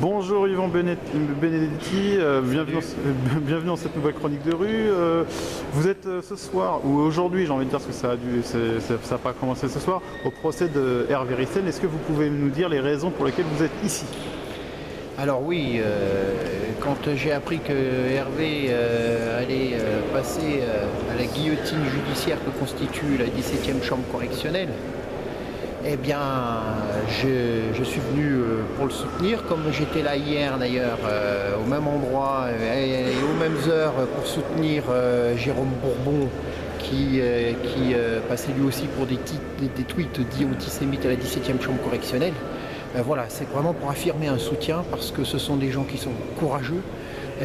Bonjour Yvan Benedetti, bienvenue dans cette nouvelle chronique de rue. Vous êtes ce soir, ou aujourd'hui, j'ai envie de dire, parce que ça n'a pas commencé ce soir, au procès de Hervé Ryssen. Est-ce que vous pouvez nous dire les raisons pour lesquelles vous êtes ici? Alors oui, quand j'ai appris que Hervé allait passer à la guillotine judiciaire que constitue la 17e chambre correctionnelle, eh bien je suis venu pour le soutenir, comme j'étais là hier d'ailleurs, au même endroit et aux mêmes heures pour soutenir Jérôme Bourbon qui passait lui aussi pour des tweets dits antisémites à la 17e chambre correctionnelle. Voilà, c'est vraiment pour affirmer un soutien parce que ce sont des gens qui sont courageux.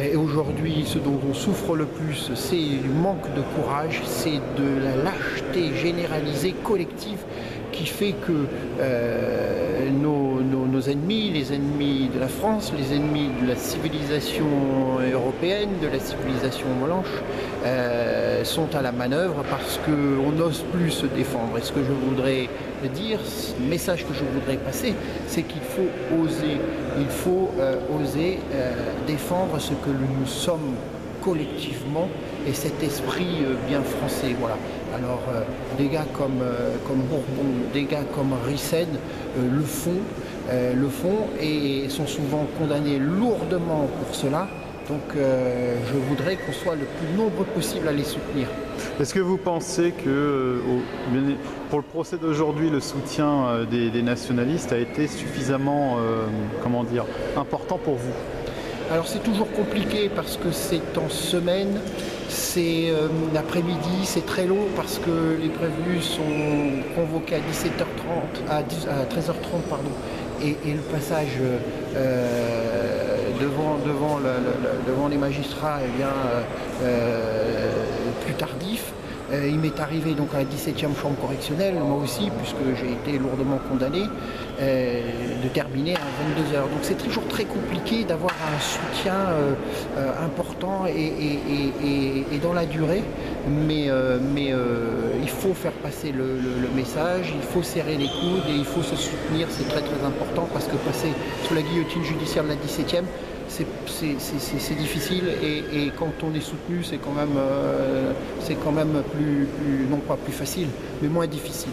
Et aujourd'hui, ce dont on souffre le plus, c'est du manque de courage, c'est de la lâcheté généralisée, collective, qui fait que nos ennemis, les ennemis de la France, les ennemis de la civilisation européenne, de la civilisation blanche, sont à la manœuvre parce qu'on n'ose plus se défendre. Et ce que je voudrais dire, le message que je voudrais passer, c'est qu'il faut oser défendre ce que nous sommes collectivement et cet esprit bien français. Voilà. Alors des gars comme Bourbon, des gars comme Ryssen le font et sont souvent condamnés lourdement pour cela. Donc je voudrais qu'on soit le plus nombreux possible à les soutenir. Est-ce que vous pensez que pour le procès d'aujourd'hui, le soutien des nationalistes a été suffisamment important pour vous? Alors c'est toujours compliqué parce que c'est en semaine, c'est l'après-midi, c'est très long parce que les prévenus sont convoqués à 17h30, à 13h30 pardon, et le passage devant les magistrats plus tardif. Il m'est arrivé donc à la 17e chambre correctionnelle, moi aussi, puisque j'ai été lourdement condamné, de terminer à 22h. Donc c'est toujours très compliqué d'avoir un soutien important et dans la durée, mais il faut faire passer le message, il faut serrer les coudes et il faut se soutenir, c'est très très important parce que passer sous la guillotine judiciaire de la 17e, c'est difficile et quand on est soutenu, c'est quand même plus, non pas plus facile, mais moins difficile.